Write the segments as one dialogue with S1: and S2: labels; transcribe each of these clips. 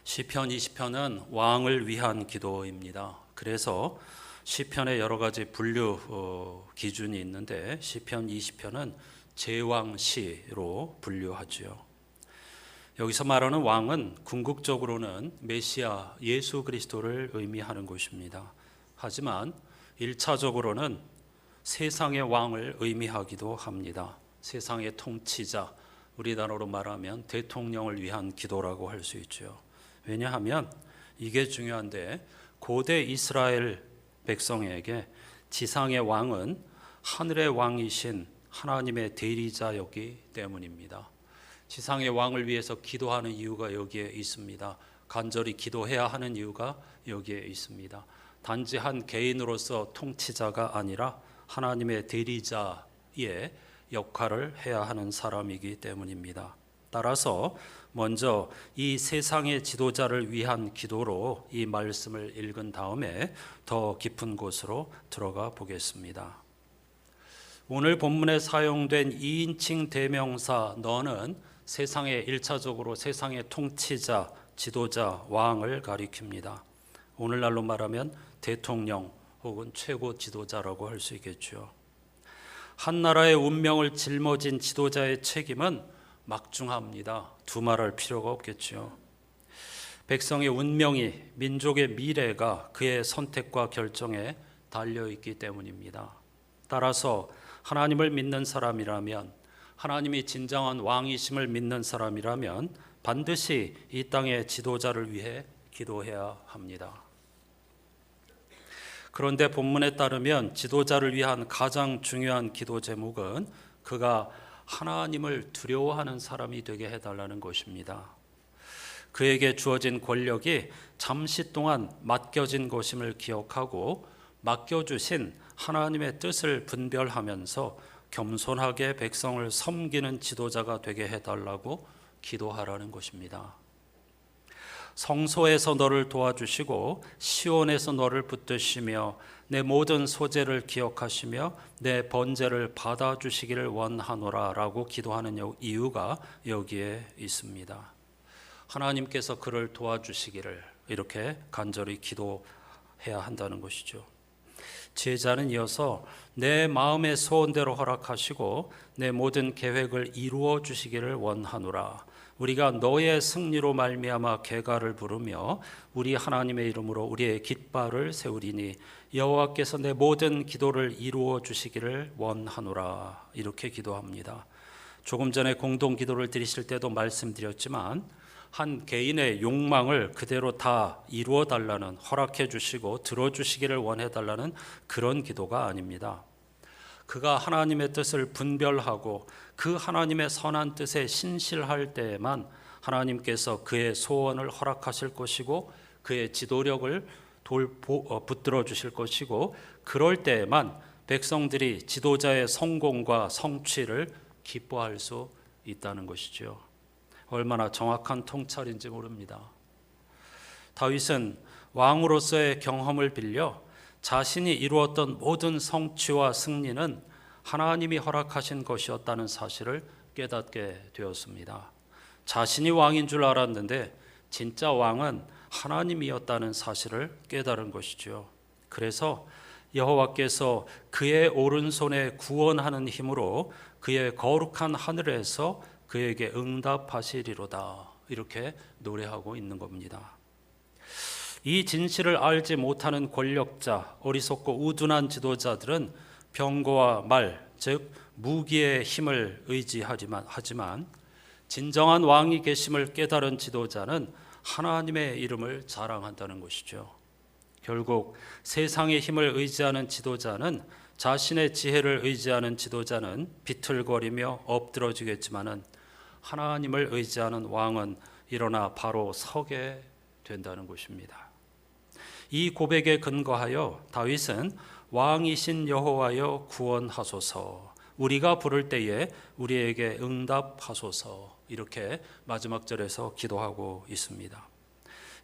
S1: 시편 20편은 왕을 위한 기도입니다. 그래서 시편에 여러 가지 분류 기준이 있는데 시편 20편은 제왕시로 분류하지요. 여기서 말하는 왕은 궁극적으로는 메시아 예수 그리스도를 의미하는 것입니다. 하지만 1차적으로는 세상의 왕을 의미하기도 합니다. 세상의 통치자, 우리나라로 말하면 대통령을 위한 기도라고 할 수 있죠. 왜냐하면 이게 중요한데 고대 이스라엘 백성에게 지상의 왕은 하늘의 왕이신 하나님의 대리자였기 때문입니다. 지상의 왕을 위해서 기도하는 이유가 여기에 있습니다. 간절히 기도해야 하는 이유가 여기에 있습니다. 단지 한 개인으로서 통치자가 아니라 하나님의 대리자의 역할을 해야 하는 사람이기 때문입니다. 따라서 먼저 이 세상의 지도자를 위한 기도로 이 말씀을 읽은 다음에 더 깊은 곳으로 들어가 보겠습니다. 오늘 본문에 사용된 2인칭 대명사 너는 세상의 1차적으로 세상의 통치자, 지도자, 왕을 가리킵니다. 오늘날로 말하면 대통령 혹은 최고 지도자라고 할 수 있겠죠. 한 나라의 운명을 짊어진 지도자의 책임은 막중합니다. 두말할 필요가 없겠죠. 백성의 운명이, 민족의 미래가 그의 선택과 결정에 달려있기 때문입니다. 따라서 하나님을 믿는 사람이라면, 하나님이 진정한 왕이심을 믿는 사람이라면 반드시 이 땅의 지도자를 위해 기도해야 합니다. 그런데 본문에 따르면 지도자를 위한 가장 중요한 기도 제목은 그가 하나님을 두려워하는 사람이 되게 해달라는 것입니다. 그에게 주어진 권력이 잠시 동안 맡겨진 것임을 기억하고 맡겨주신 하나님의 뜻을 분별하면서 겸손하게 백성을 섬기는 지도자가 되게 해달라고 기도하라는 것입니다. 성소에서 너를 도와주시고 시온에서 너를 붙드시며 내 모든 소재를 기억하시며 내 번제를 받아주시기를 원하노라 라고 기도하는 이유가 여기에 있습니다. 하나님께서 그를 도와주시기를 이렇게 간절히 기도해야 한다는 것이죠. 제자는 이어서 내 마음의 소원대로 허락하시고 내 모든 계획을 이루어 주시기를 원하노라. 우리가 너의 승리로 말미암아 개가를 부르며 우리 하나님의 이름으로 우리의 깃발을 세우리니 여호와께서 내 모든 기도를 이루어 주시기를 원하노라. 이렇게 기도합니다. 조금 전에 공동 기도를 드리실 때도 말씀드렸지만 한 개인의 욕망을 그대로 다 이루어 달라는, 허락해 주시고 들어주시기를 원해 달라는 그런 기도가 아닙니다. 그가 하나님의 뜻을 분별하고 그 하나님의 선한 뜻에 신실할 때에만 하나님께서 그의 소원을 허락하실 것이고 그의 지도력을 붙들어 주실 것이고 그럴 때에만 백성들이 지도자의 성공과 성취를 기뻐할 수 있다는 것이죠. 얼마나 정확한 통찰인지 모릅니다. 다윗은 왕으로서의 경험을 빌려 자신이 이루었던 모든 성취와 승리는 하나님이 허락하신 것이었다는 사실을 깨닫게 되었습니다. 자신이 왕인 줄 알았는데 진짜 왕은 하나님이었다는 사실을 깨달은 것이죠. 그래서 여호와께서 그의 오른손에 구원하는 힘으로 그의 거룩한 하늘에서 그에게 응답하시리로다. 이렇게 노래하고 있는 겁니다. 이 진실을 알지 못하는 권력자, 어리석고 우둔한 지도자들은 병거와 말, 즉 무기의 힘을 의지하지만 진정한 왕이 계심을 깨달은 지도자는 하나님의 이름을 자랑한다는 것이죠. 결국 세상의 힘을 의지하는 지도자는, 자신의 지혜를 의지하는 지도자는 비틀거리며 엎드러지겠지만은 하나님을 의지하는 왕은 일어나 바로 서게 된다는 것입니다. 이 고백에 근거하여 다윗은 왕이신 여호와여 구원하소서, 우리가 부를 때에 우리에게 응답하소서, 이렇게 마지막 절에서 기도하고 있습니다.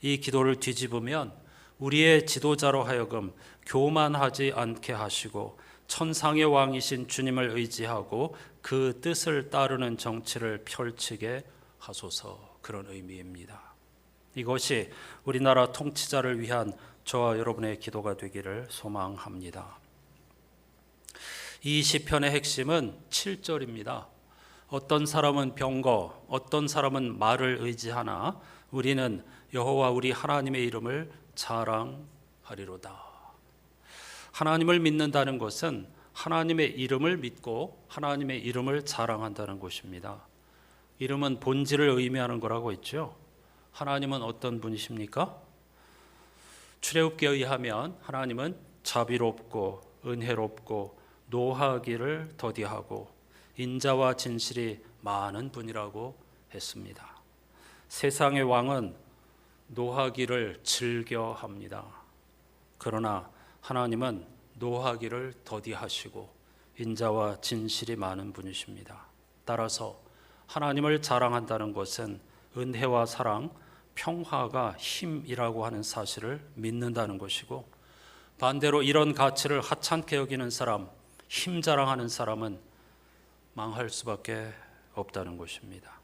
S1: 이 기도를 뒤집으면 우리의 지도자로 하여금 교만하지 않게 하시고 천상의 왕이신 주님을 의지하고 그 뜻을 따르는 정치를 펼치게 하소서, 그런 의미입니다. 이것이 우리나라 통치자를 위한 저와 여러분의 기도가 되기를 소망합니다. 이 시편의 핵심은 7절입니다. 어떤 사람은 병거, 어떤 사람은 말을 의지하나 우리는 여호와 우리 하나님의 이름을 자랑하리로다. 하나님을 믿는다는 것은 하나님의 이름을 믿고 하나님의 이름을 자랑한다는 것입니다. 이름은 본질을 의미하는 거라고 했죠. 하나님은 어떤 분이십니까? 출애굽기에 의하면 하나님은 자비롭고 은혜롭고 노하기를 더디하고 인자와 진실이 많은 분이라고 했습니다. 세상의 왕은 노하기를 즐겨합니다. 그러나 하나님은 노하기를 더디하시고 인자와 진실이 많은 분이십니다. 따라서 하나님을 자랑한다는 것은 은혜와 사랑, 평화가 힘이라고 하는 사실을 믿는다는 것이고, 반대로 이런 가치를 하찮게 여기는 사람, 힘 자랑하는 사람은 망할 수밖에 없다는 것입니다.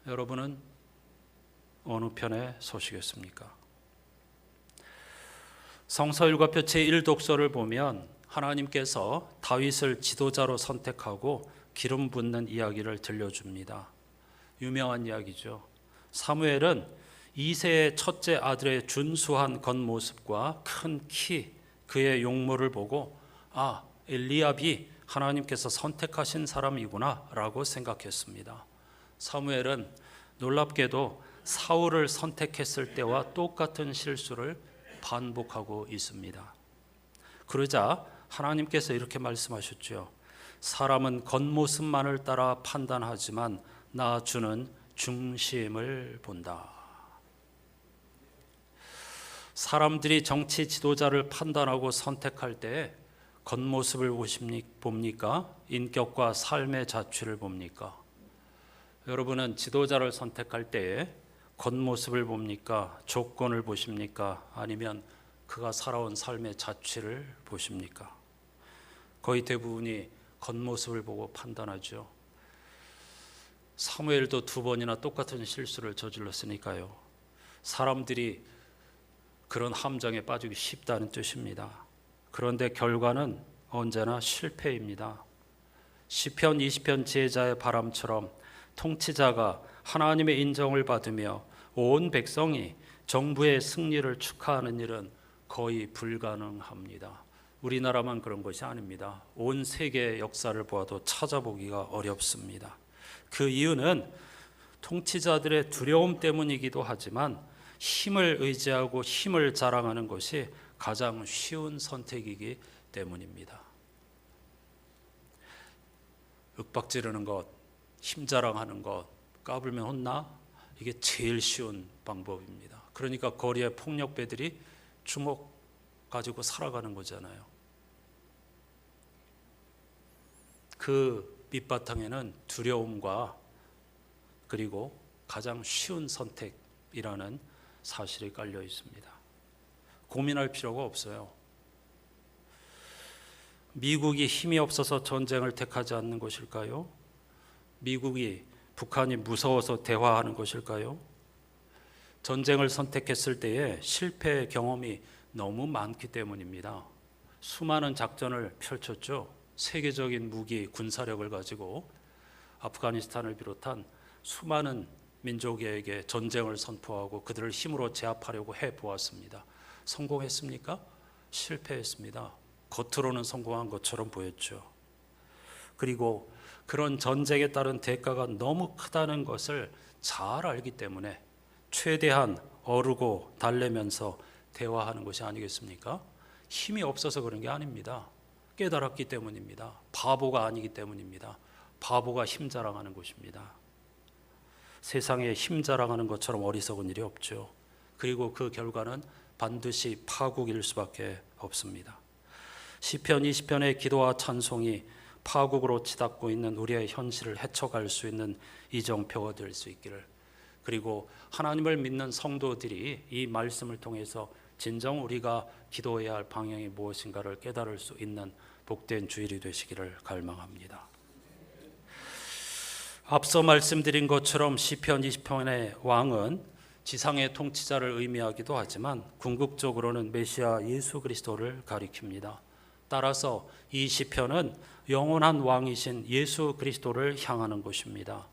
S1: 여러분은 어느 편에 서시겠습니까? 성서율과표 제1독서를 보면 하나님께서 다윗을 지도자로 선택하고 기름 붓는 이야기를 들려줍니다. 유명한 이야기죠. 사무엘은 이새의 첫째 아들의 준수한 겉모습과 큰 키, 그의 용모를 보고 엘리압이 하나님께서 선택하신 사람이구나 라고 생각했습니다. 사무엘은 놀랍게도 사울을 선택했을 때와 똑같은 실수를 반복하고 있습니다. 그러자 하나님께서 이렇게 말씀하셨죠. 사람은 겉모습만을 따라 판단하지만 나 주는 중심을 본다. 사람들이 정치 지도자를 판단하고 선택할 때 겉모습을 봅니까? 인격과 삶의 자취를 봅니까? 여러분은 지도자를 선택할 때에 겉모습을 봅니까? 조건을 보십니까? 아니면 그가 살아온 삶의 자취를 보십니까? 거의 대부분이 겉모습을 보고 판단하죠. 사무엘도 2번이나 똑같은 실수를 저질렀으니까요. 사람들이 그런 함정에 빠지기 쉽다는 뜻입니다. 그런데 결과는 언제나 실패입니다. 시편 20편 지혜자의 바람처럼 통치자가 하나님의 인정을 받으며 온 백성이 정부의 승리를 축하하는 일은 거의 불가능합니다. 우리나라만 그런 것이 아닙니다. 온 세계의 역사를 보아도 찾아보기가 어렵습니다. 그 이유는 통치자들의 두려움 때문이기도 하지만 힘을 의지하고 힘을 자랑하는 것이 가장 쉬운 선택이기 때문입니다. 윽박지르는 것, 힘 자랑하는 것, 까불면 혼나? 이게 제일 쉬운 방법입니다. 그러니까 거리에 폭력배들이 주먹 가지고 살아가는 거잖아요. 그 밑바탕에는 두려움과 그리고 가장 쉬운 선택이라는 사실이 깔려 있습니다. 고민할 필요가 없어요. 미국이 힘이 없어서 전쟁을 택하지 않는 것일까요? 미국이 북한이 무서워서 대화하는 것일까요? 전쟁을 선택했을 때에 실패의 경험이 너무 많기 때문입니다. 수많은 작전을 펼쳤죠. 세계적인 무기, 군사력을 가지고 아프가니스탄을 비롯한 수많은 민족에게 전쟁을 선포하고 그들을 힘으로 제압하려고 해보았습니다. 성공했습니까? 실패했습니다. 겉으로는 성공한 것처럼 보였죠. 그리고 그런 전쟁에 따른 대가가 너무 크다는 것을 잘 알기 때문에 최대한 어르고 달래면서 대화하는 것이 아니겠습니까? 힘이 없어서 그런 게 아닙니다. 깨달았기 때문입니다. 바보가 아니기 때문입니다. 바보가 힘 자랑하는 것입니다. 세상에 힘 자랑하는 것처럼 어리석은 일이 없죠. 그리고 그 결과는 반드시 파국일 수밖에 없습니다. 시편 20편의 기도와 찬송이 파국으로 치닫고 있는 우리의 현실을 헤쳐갈 수 있는 이정표가 될 수 있기를, 그리고 하나님을 믿는 성도들이 이 말씀을 통해서 진정 우리가 기도해야 할 방향이 무엇인가를 깨달을 수 있는 복된 주일이 되시기를 갈망합니다. 앞서 말씀드린 것처럼 시편 20편의 왕은 지상의 통치자를 의미하기도 하지만 궁극적으로는 메시아 예수 그리스도를 가리킵니다. 따라서 이 시편은 영원한 왕이신 예수 그리스도를 향하는 것입니다.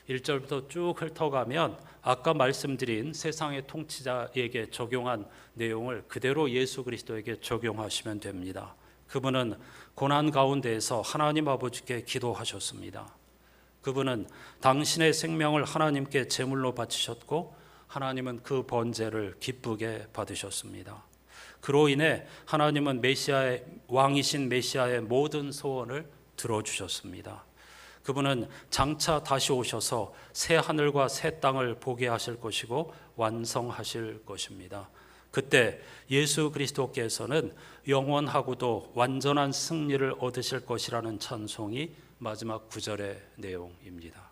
S1: 1절부터 쭉 훑어가면 아까 말씀드린 세상의 통치자에게 적용한 내용을 그대로 예수 그리스도에게 적용하시면 됩니다. 그분은 고난 가운데에서 하나님 아버지께 기도하셨습니다. 그분은 당신의 생명을 하나님께 제물로 바치셨고 하나님은 그 번제를 기쁘게 받으셨습니다. 그로 인해 하나님은 메시아의 왕이신 메시아의 모든 소원을 들어주셨습니다. 그분은 장차 다시 오셔서 새 하늘과 새 땅을 보게 하실 것이고 완성하실 것입니다. 그때 예수 그리스도께서는 영원하고도 완전한 승리를 얻으실 것이라는 찬송이 마지막 9절의 내용입니다.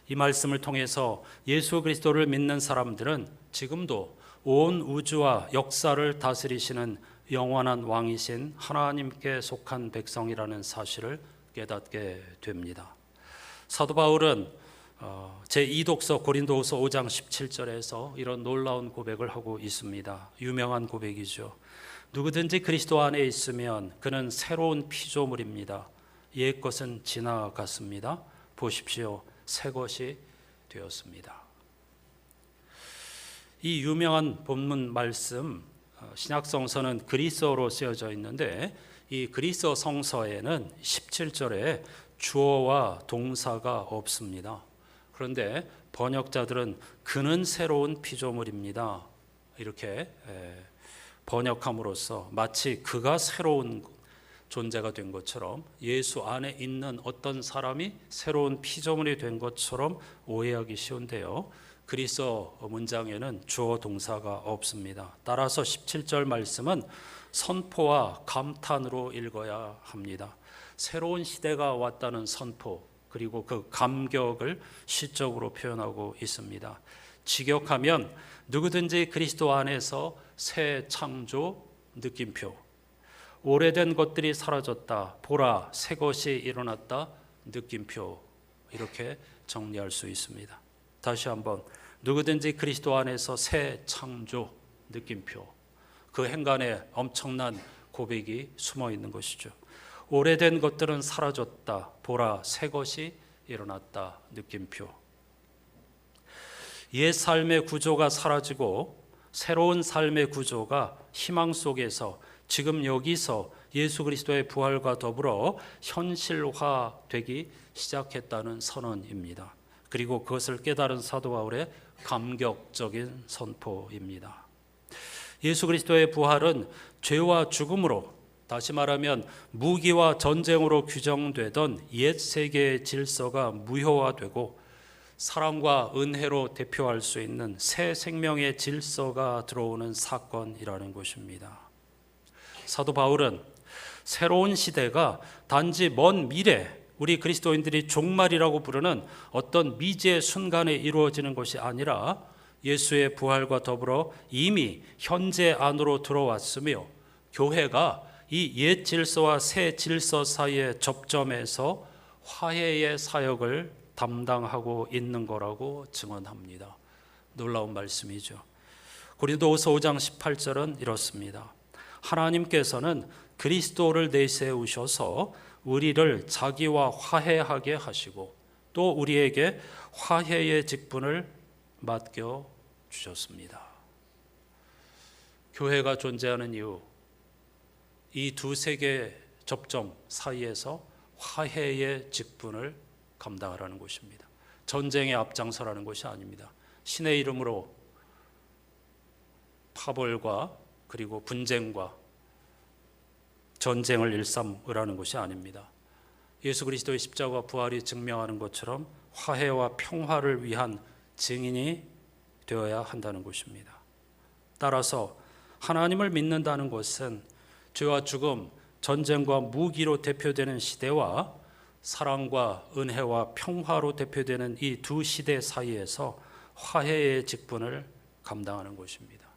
S1: 이 말씀을 통해서 예수 그리스도를 믿는 사람들은 지금도 온 우주와 역사를 다스리시는 영원한 왕이신 하나님께 속한 백성이라는 사실을 깨닫게 됩니다. 사도 바울은 제2독서 고린도후서 5장 17절에서 이런 놀라운 고백을 하고 있습니다. 유명한 고백이죠. 누구든지 그리스도 안에 있으면 그는 새로운 피조물입니다. 옛 것은 지나갔습니다. 보십시오. 새 것이 되었습니다. 이 유명한 본문 말씀 신약 성서는 그리스어로 쓰여져 있는데 이 그리스어 성서에는 17절에 주어와 동사가 없습니다. 그런데 번역자들은 그는 새로운 피조물입니다. 이렇게 번역함으로써 마치 그가 새로운 존재가 된 것처럼 예수 안에 있는 어떤 사람이 새로운 피조물이 된 것처럼 오해하기 쉬운데요. 그리스어 문장에는 주어 동사가 없습니다. 따라서 17절 말씀은 선포와 감탄으로 읽어야 합니다. 새로운 시대가 왔다는 선포 그리고 그 감격을 시적으로 표현하고 있습니다. 직역하면 누구든지 그리스도 안에서 새 창조 느낌표, 오래된 것들이 사라졌다, 보라 새 것이 일어났다 느낌표, 이렇게 정리할 수 있습니다. 다시 한번 누구든지 그리스도 안에서 새 창조 느낌표, 그 행간에 엄청난 고백이 숨어 있는 것이죠. 오래된 것들은 사라졌다, 보라 새 것이 일어났다 느낌표. 옛 삶의 구조가 사라지고 새로운 삶의 구조가 희망 속에서 지금 여기서 예수 그리스도의 부활과 더불어 현실화되기 시작했다는 선언입니다. 그리고 그것을 깨달은 사도 바울의 감격적인 선포입니다. 예수 그리스도의 부활은 죄와 죽음으로, 다시 말하면 무기와 전쟁으로 규정되던 옛 세계의 질서가 무효화되고 사랑과 은혜로 대표할 수 있는 새 생명의 질서가 들어오는 사건이라는 것입니다. 사도 바울은 새로운 시대가 단지 먼 미래, 우리 그리스도인들이 종말이라고 부르는 어떤 미지의 순간에 이루어지는 것이 아니라 예수의 부활과 더불어 이미 현재 안으로 들어왔으며 교회가 이 옛 질서와 새 질서 사이의 접점에서 화해의 사역을 담당하고 있는 거라고 증언합니다. 놀라운 말씀이죠. 고린도후서 5장 18절은 이렇습니다. 하나님께서는 그리스도를 내세우셔서 우리를 자기와 화해하게 하시고 또 우리에게 화해의 직분을 맡겨 주셨습니다. 교회가 존재하는 이유, 이 두 세계의 접점 사이에서 화해의 직분을 감당하라는 것입니다. 전쟁에 앞장서라는 것이 아닙니다. 신의 이름으로 파벌과 그리고 분쟁과 전쟁을 일삼으라는 것이 아닙니다. 예수 그리스도의 십자가 부활이 증명하는 것처럼 화해와 평화를 위한 증인이 되어야 한다는 것입니다. 따라서 하나님을 믿는다는 것은 죄와 죽음, 전쟁과 무기로 대표되는 시대와 사랑과 은혜와 평화로 대표되는 이 두 시대 사이에서 화해의 직분을 감당하는 것입니다.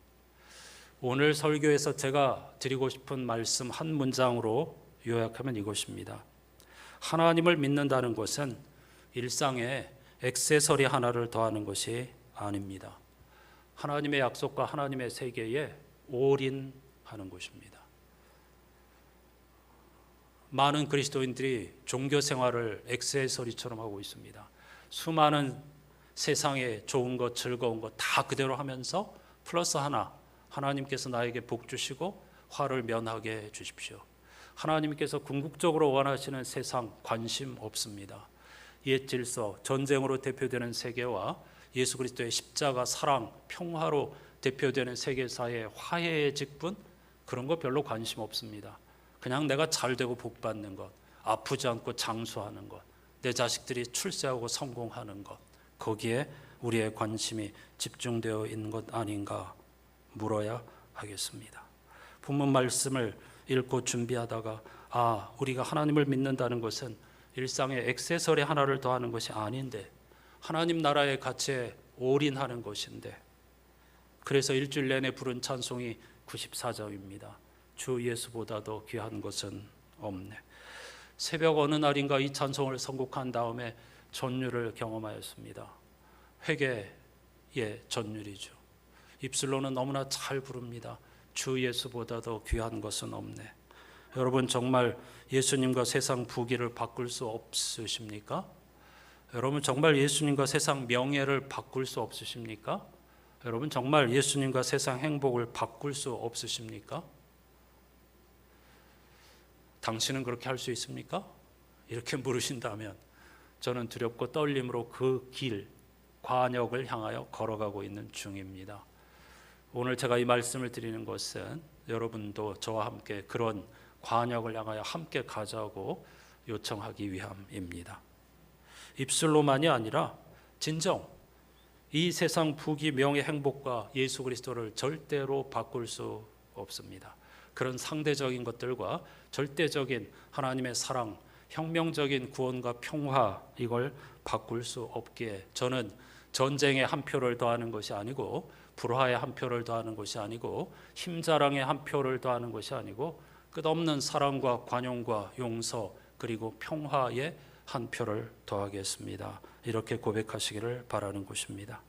S1: 오늘 설교에서 제가 드리고 싶은 말씀 한 문장으로 요약하면 이것입니다. 하나님을 믿는다는 것은 일상에 액세서리 하나를 더하는 것이 아닙니다. 하나님의 약속과 하나님의 세계에 올인하는 것입니다. 많은 그리스도인들이 종교 생활을 액세서리처럼 하고 있습니다. 수많은 세상의 좋은 것, 즐거운 것 다 그대로 하면서 플러스 하나, 하나님께서 나에게 복 주시고 화를 면하게 해 주십시오. 하나님께서 궁극적으로 원하시는 세상 관심 없습니다. 옛 질서, 전쟁으로 대표되는 세계와 예수 그리스도의 십자가, 사랑, 평화로 대표되는 세계사의 화해의 직분, 그런 거 별로 관심 없습니다. 그냥 내가 잘 되고 복 받는 것, 아프지 않고 장수하는 것, 내 자식들이 출세하고 성공하는 것, 거기에 우리의 관심이 집중되어 있는 것 아닌가 물어야 하겠습니다. 본문 말씀을 읽고 준비하다가 우리가 하나님을 믿는다는 것은 일상의 액세서리 하나를 더하는 것이 아닌데 하나님 나라의 가치에 올인하는 것인데, 그래서 일주일 내내 부른 찬송이 94점입니다. 주 예수보다도 귀한 것은 없네. 새벽 어느 날인가 이 찬송을 선곡한 다음에 전율을 경험하였습니다. 회개의 전율이죠. 입술로는 너무나 잘 부릅니다. 주 예수보다도 귀한 것은 없네. 여러분, 정말 예수님과 세상 부귀를 바꿀 수 없으십니까? 여러분, 정말 예수님과 세상 명예를 바꿀 수 없으십니까? 여러분, 정말 예수님과 세상 행복을 바꿀 수 없으십니까? 당신은 그렇게 할 수 있습니까? 이렇게 물으신다면 저는 두렵고 떨림으로 그 길, 관역을 향하여 걸어가고 있는 중입니다. 오늘 제가 이 말씀을 드리는 것은 여러분도 저와 함께 그런 관역을 향하여 함께 가자고 요청하기 위함입니다. 입술로만이 아니라 진정 이 세상 부귀 명예 행복과 예수 그리스도를 절대로 바꿀 수 없습니다. 그런 상대적인 것들과 절대적인 하나님의 사랑, 혁명적인 구원과 평화, 이걸 바꿀 수 없기에 저는 전쟁에 한 표를 더하는 것이 아니고 불화에 한 표를 더하는 것이 아니고 힘자랑에 한 표를 더하는 것이 아니고 끝없는 사랑과 관용과 용서 그리고 평화에 한 표를 더하겠습니다. 이렇게 고백하시기를 바라는 것입니다.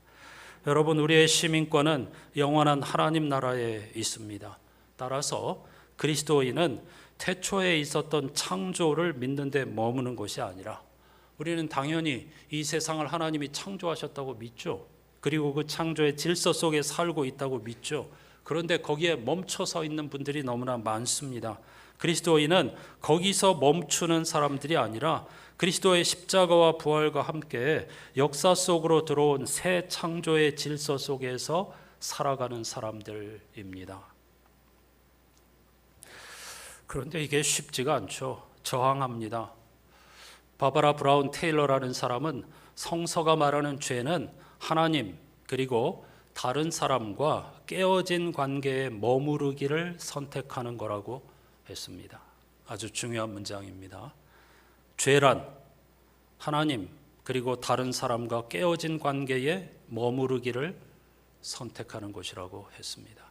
S1: 여러분, 우리의 시민권은 영원한 하나님 나라에 있습니다. 따라서 그리스도인은 태초에 있었던 창조를 믿는 데 머무는 것이 아니라 우리는 당연히 이 세상을 하나님이 창조하셨다고 믿죠. 그리고 그 창조의 질서 속에 살고 있다고 믿죠. 그런데 거기에 멈춰 서 있는 분들이 너무나 많습니다. 그리스도인은 거기서 멈추는 사람들이 아니라 그리스도의 십자가와 부활과 함께 역사 속으로 들어온 새 창조의 질서 속에서 살아가는 사람들입니다. 그런데 이게 쉽지가 않죠. 저항합니다. 바바라 브라운 테일러라는 사람은 성서가 말하는 죄는 하나님 그리고 다른 사람과 깨어진 관계에 머무르기를 선택하는 거라고 했습니다. 아주 중요한 문장입니다. 죄란 하나님 그리고 다른 사람과 깨어진 관계에 머무르기를 선택하는 것이라고 했습니다.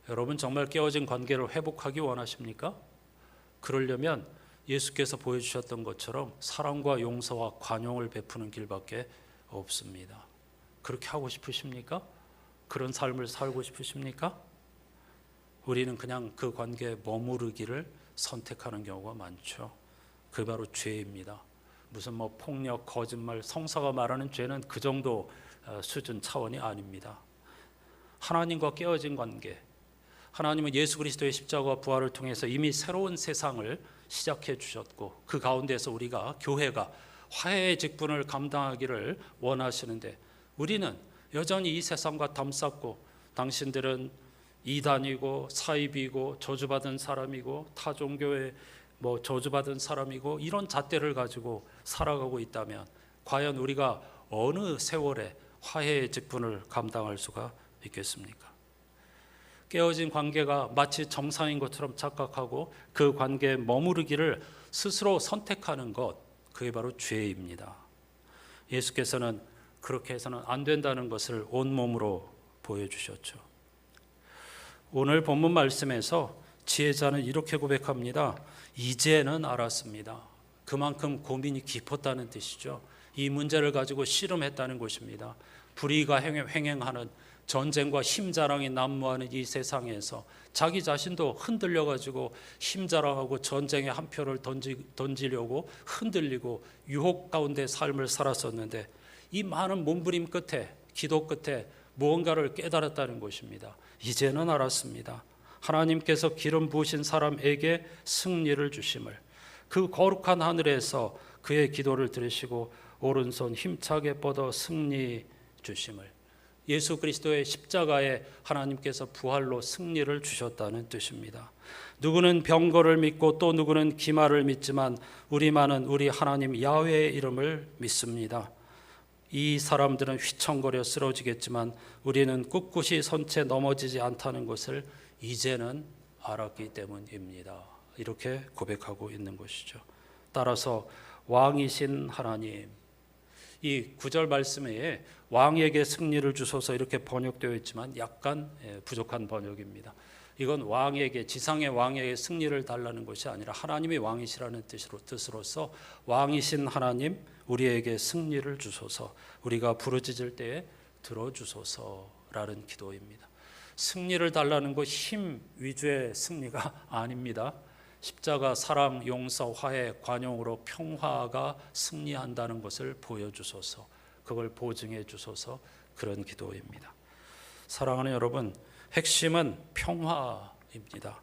S1: 여러분, 정말 깨어진 관계를 회복하기 원하십니까? 그러려면 예수께서 보여주셨던 것처럼 사랑과 용서와 관용을 베푸는 길밖에 없습니다. 그렇게 하고 싶으십니까? 그런 삶을 살고 싶으십니까? 우리는 그냥 그 관계에 머무르기를 선택하는 경우가 많죠. 그게 바로 죄입니다. 무슨 폭력, 거짓말, 성서가 말하는 죄는 그 정도 수준 차원이 아닙니다. 하나님과 깨어진 관계, 하나님은 예수 그리스도의 십자가와 부활을 통해서 이미 새로운 세상을 시작해 주셨고 그 가운데서 우리가 교회가 화해의 직분을 감당하기를 원하시는데 우리는 여전히 이 세상과 담쌓고 당신들은 이단이고 사입이고 저주받은 사람이고 타 종교에 저주받은 사람이고 이런 잣대를 가지고 살아가고 있다면 과연 우리가 어느 세월에 화해의 직분을 감당할 수가 있겠습니까? 깨어진 관계가 마치 정상인 것처럼 착각하고 그 관계에 머무르기를 스스로 선택하는 것, 그게 바로 죄입니다. 예수께서는 그렇게 해서는 안 된다는 것을 온몸으로 보여주셨죠. 오늘 본문 말씀에서 지혜자는 이렇게 고백합니다. 이제는 알았습니다. 그만큼 고민이 깊었다는 뜻이죠. 이 문제를 가지고 씨름했다는 것입니다. 불의가 횡행하는 전쟁과 힘자랑이 난무하는 이 세상에서 자기 자신도 흔들려가지고 힘자랑하고 전쟁의 한 표를 던지려고 흔들리고 유혹 가운데 삶을 살았었는데 이 많은 몸부림 끝에 기도 끝에 무언가를 깨달았다는 것입니다. 이제는 알았습니다. 하나님께서 기름 부으신 사람에게 승리를 주심을, 그 거룩한 하늘에서 그의 기도를 들으시고 오른손 힘차게 뻗어 승리 주심을, 예수 그리스도의 십자가에 하나님께서 부활로 승리를 주셨다는 뜻입니다. 누구는 병거를 믿고 또 누구는 기마를 믿지만 우리만은 우리 하나님 야훼의 이름을 믿습니다. 이 사람들은 휘청거려 쓰러지겠지만 우리는 꿋꿋이 선 채 넘어지지 않다는 것을 이제는 알았기 때문입니다. 이렇게 고백하고 있는 것이죠. 따라서 왕이신 하나님, 이 9절 말씀에 왕에게 승리를 주소서 이렇게 번역되어 있지만 약간 부족한 번역입니다. 이건 왕에게, 지상의 왕에게 승리를 달라는 것이 아니라 하나님이 왕이시라는 뜻으로서 왕이신 하나님 우리에게 승리를 주소서, 우리가 부르짖을 때에 들어주소서라는 기도입니다. 승리를 달라는 것 힘 위주의 승리가 아닙니다. 십자가, 사랑, 용서, 화해, 관용으로 평화가 승리한다는 것을 보여주소서, 그걸 보증해 주소서, 그런 기도입니다. 사랑하는 여러분, 핵심은 평화입니다.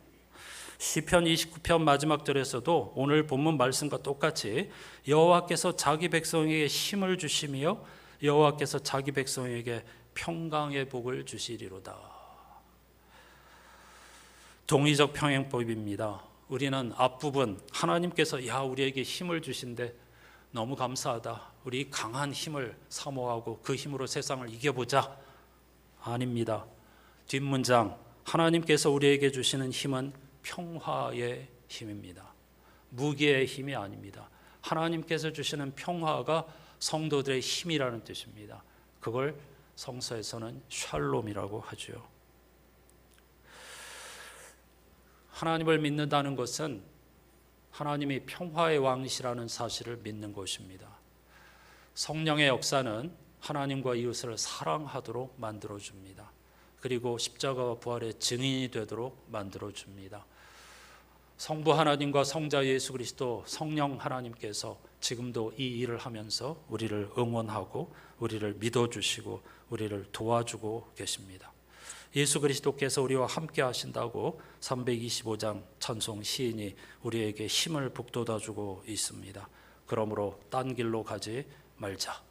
S1: 시편 29편 마지막 절에서도 오늘 본문 말씀과 똑같이 여호와께서 자기 백성에게 힘을 주시며 여호와께서 자기 백성에게 평강의 복을 주시리로다. 동의적 평행법입니다. 우리는 앞부분 하나님께서 우리에게 힘을 주신데 너무 감사하다, 우리 강한 힘을 사모하고 그 힘으로 세상을 이겨보자, 아닙니다. 뒷문장, 하나님께서 우리에게 주시는 힘은 평화의 힘입니다. 무기의 힘이 아닙니다. 하나님께서 주시는 평화가 성도들의 힘이라는 뜻입니다. 그걸 성서에서는 샬롬이라고 하죠. 하나님을 믿는다는 것은 하나님이 평화의 왕이시라는 사실을 믿는 것입니다. 성령의 역사는 하나님과 이웃을 사랑하도록 만들어줍니다. 그리고 십자가와 부활의 증인이 되도록 만들어줍니다. 성부 하나님과 성자 예수 그리스도 성령 하나님께서 지금도 이 일을 하면서 우리를 응원하고 우리를 믿어주시고 우리를 도와주고 계십니다. 예수 그리스도께서 우리와 함께 하신다고 325장 찬송 시인이 우리에게 힘을 북돋아주고 있습니다. 그러므로 딴 길로 가지 말자.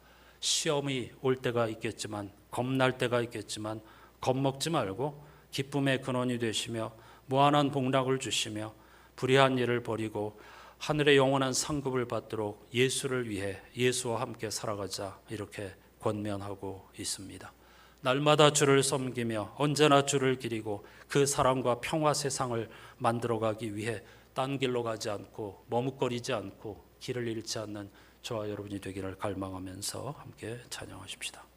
S1: 시험이 올 때가 있겠지만, 겁날 때가 있겠지만 겁먹지 말고 기쁨의 근원이 되시며 무한한 복락을 주시며 불의한 일을 버리고 하늘의 영원한 상급을 받도록 예수를 위해 예수와 함께 살아가자, 이렇게 권면하고 있습니다. 날마다 주를 섬기며 언제나 주를 기리고 그 사랑과 평화 세상을 만들어가기 위해 딴 길로 가지 않고 머뭇거리지 않고 길을 잃지 않는 저와 여러분이 되기를 갈망하면서 함께 찬양하십시다.